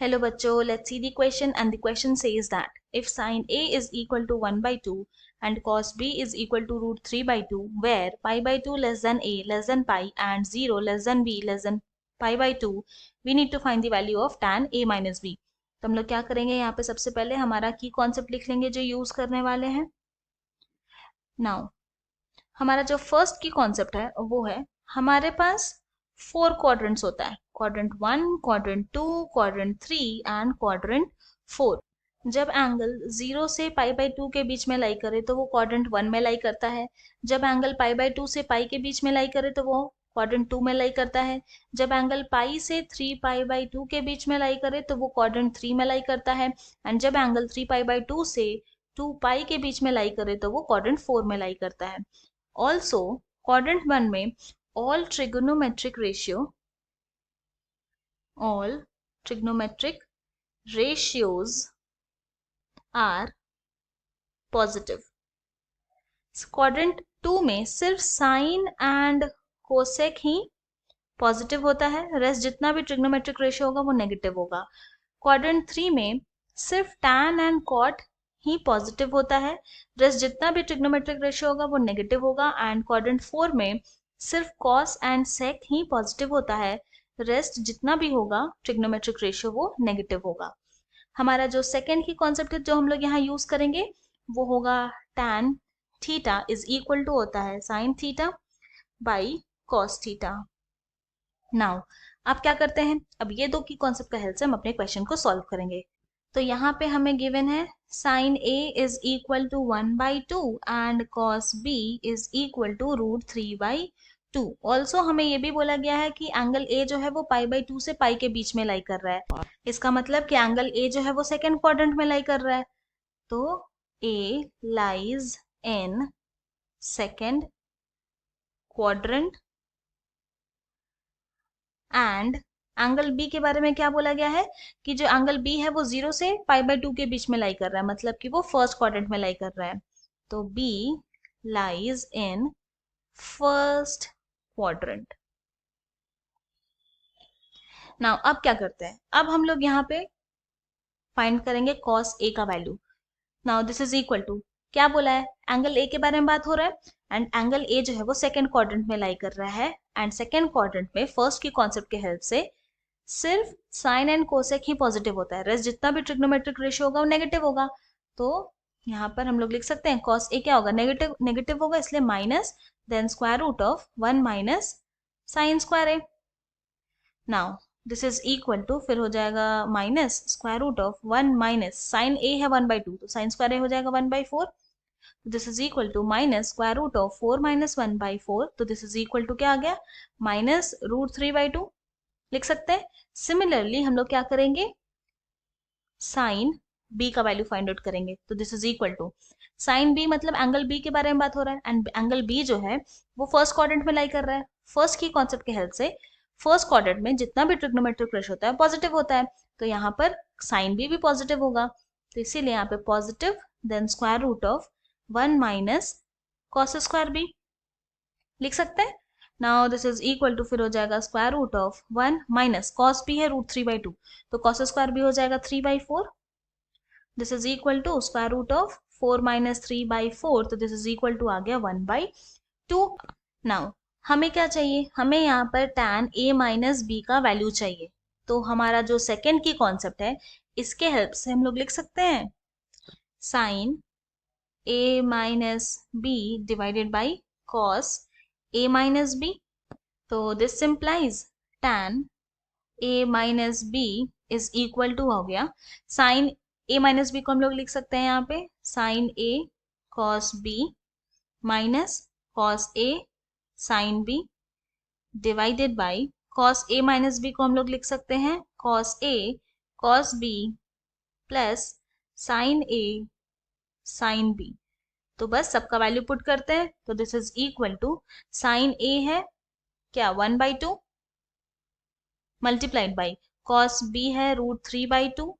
Hello bachcho, let's see the question, and the question says that if sine A is equal to 1 by 2 and cos B is equal to root 3 by 2, where pi by 2 less than A less than pi and 0 less than B less than pi by 2, we need to find the value of tan A minus B. तो हम लोग क्या करेंगे, यहाँ पे सबसे पहले हमारा की कॉन्सेप्ट लिख लेंगे जो यूज करने वाले हैं. नाउ हमारा जो फर्स्ट की कॉन्सेप्ट है वो है, हमारे पास 4 क्वाड्रेंट्स होता है, quadrant 1, quadrant 2, quadrant 3 and quadrant 4. जब एंगल 0 से पाई बाई 2 के बीच में लाई करे तो वो क्वाड्रेंट 1 में लाई करता है. जब एंगल पाई बाई 2 से पाई के बीच में लाई करे तो वो क्वाड्रेंट 2 में लाई करता है. जब एंगल पाई से 3 पाई बाई 2 के बीच में लाई करे तो वो क्वाड्रेंट 3 में लाई करता है. एंड जब एंगल 3 पाई बाई 2 से 2 पाई के बीच में लाई करे तो वो क्वाड्रेंट 4 में लाई करता है. Also, quadrant 1 में all trigonometric ratios are positive. Quadrant 2 में सिर्फ sin and cosec he positive होता है, रेस्ट जितना भी ट्रिग्नोमेट्रिक रेशियो होगा वो नेगेटिव होगा. क्वाड्रेंट 3 में सिर्फ tan and cot he positive होता है, रेस्ट जितना भी ट्रिग्नोमेट्रिक रेशियो होगा वो नेगेटिव होगा. एंड क्वाड्रेंट 4 में सिर्फ cos and sec he positive होता है, रेस्ट जितना भी होगा ट्रिग्नोमेट्रिक रेशियो वो नेगेटिव होगा. हमारा जो सेकेंड की कॉन्सेप्ट है जो हम लोग यहाँ यूज करेंगे वो होगा tan theta is equal to होता है sin theta by cos theta. Now आप क्या करते हैं, अब ये दो की कॉन्सेप्ट का हेल्प से हम अपने क्वेश्चन को सॉल्व करेंगे. तो यहाँ पे हमें गिवन है sin A is equal to 1 by 2 and cos B is equal to root 3 by 2. Also हमें ये भी बोला गया है कि एंगल A जो है वो पाई बाई 2 से पाई के बीच में लाई कर रहा है. इसका मतलब कि एंगल A जो है वो सेकेंड क्वाड्रेंट में लाई कर रहा है. तो A lies in second quadrant and angle B के बारे में क्या बोला गया है कि जो एंगल बी है वो 0 से पाई बाई 2 के बीच में लाई कर रहा है, मतलब कि वो फर्स्ट क्वाड्रेंट में लाई कर रहा है. तो B lies in first quadrant. Now अब क्या करते हैं, अब हम लोग यहाँ पे फाइंड करेंगे cos A का value. Now this is equal to, क्या बोला है, एंगल A के बारे में बात हो रहा है एंड एंगल A जो है वो सेकेंड क्वाड्रेंट में लाई कर रहा है. एंड सेकेंड क्वाड्रेंट में फर्स्ट की कॉन्सेप्ट के हेल्प से सिर्फ साइन एंड कोसेक ही पॉजिटिव होता है, रेस्ट जितना भी ट्रिग्नोमेट्रिक रेशियो होगा वो नेगेटिव होगा. तो यहाँ पर हम लोग लिख सकते हैं cos A क्या होगा, नेगेटिव होगा, इसलिए minus then square root of 1 minus sine square A. Now this is equal to, फिर हो जाएगा minus square root of 1 minus sine A है 1 बाई 2 तो साइन स्क्वायर A हो जाएगा 1 by 4. This is equal to minus square root of 4 minus 1 by 4. तो this is equal to क्या आ गया, माइनस रूट 3 बाई 2 लिख सकते हैं. सिमिलरली हम लोग क्या करेंगे, साइन बी का वैल्यू फाइंड आउट करेंगे. तो this is equal to sine B, मतलब एंगल बी के बारे में बात हो रहा है एंड एंगल बी जो है वो फर्स्ट क्वाड्रेंट में लाई कर रहा है. फर्स्ट की कॉन्सेप्ट के हेल्प से फर्स्ट क्वाड्रेंट में जितना भी ट्रिग्नोमेट्रिक रेशियो होता है पॉजिटिव होता है, तो यहाँ पर साइन बी भी पॉजिटिव होगा. तो इसीलिए यहाँ पे positive then square root of 1 minus cos square B लिख सकते हैं. Now this is equal to, फिर हो जाएगा square root of 1 minus cos B है रूट 3 बाई 2 तो कॉस स्क्वायर बी हो जाएगा 3 by 4. This is equal to square root of 4 minus 3 by 4 तो दिस इज इक्वल टू आ गया 1 बाई 2. नाउ हमें क्या चाहिए, हमें यहाँ पर tan A माइनस बी का वैल्यू चाहिए. तो हमारा जो सेकेंड की कॉन्सेप्ट है इसके हेल्प से हम लोग लिख सकते हैं sine A minus B divided by cos A minus B. तो this simplifies tan A minus B is equal to हो गया साइन A माइनस बी को हम लोग लिख सकते हैं यहाँ पे sine A cos B minus cos A sine B divided by cos A minus B को हम लोग लिख सकते हैं cos A cos B plus sine A sine B. तो बस सबका वैल्यू पुट करते हैं. तो this is equal to sine A है क्या 1 by 2 multiplied by cos B है root 3 by 2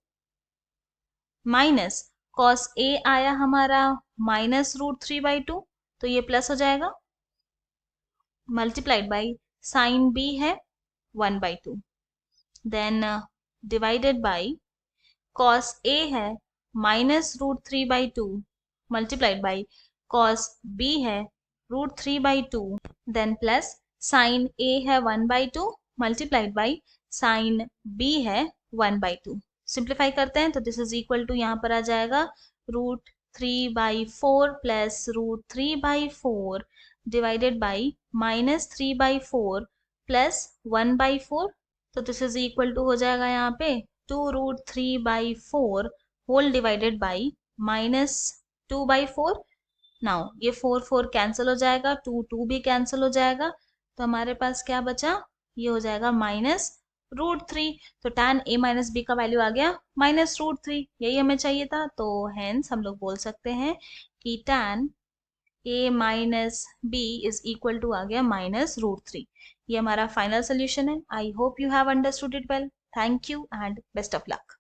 minus cos A आया हमारा माइनस रूट 3 बाई 2 तो ये प्लस हो जाएगा मल्टीप्लाइड बाई साइन B है 1 by 2. Then divided by cos A है -√3/2 मल्टीप्लाइड बाई कॉस बी है √3/2 देन प्लस साइन ए है 1/2 मल्टीप्लाइड बाई साइन बी है 1/2। सिंप्लीफाई करते हैं तो दिस इज इक्वल टू यहाँ पर आ जाएगा √3/4 प्लस √3/4 डिवाइडेड बाई -3/4 प्लस 1/4। तो दिस इज इक्वल टू हो जाएगा यहाँ पे 2√3/4 होल डिवाइडेड बाई -2/4। नाउ ये 4 कैंसिल हो जाएगा, 2 भी कैंसिल हो जाएगा, तो हमारे पास क्या बचा, ये हो जाएगा -√3। तो tan a माइनस बी का वैल्यू आ गया -√3, यही हमें चाहिए था। तो हेंस हम लोग बोल सकते हैं कि tan a minus B is equal to आ गया -√3। ये हमारा फाइनल सोल्यूशन है। I hope you have understood it well. Thank you and best of luck.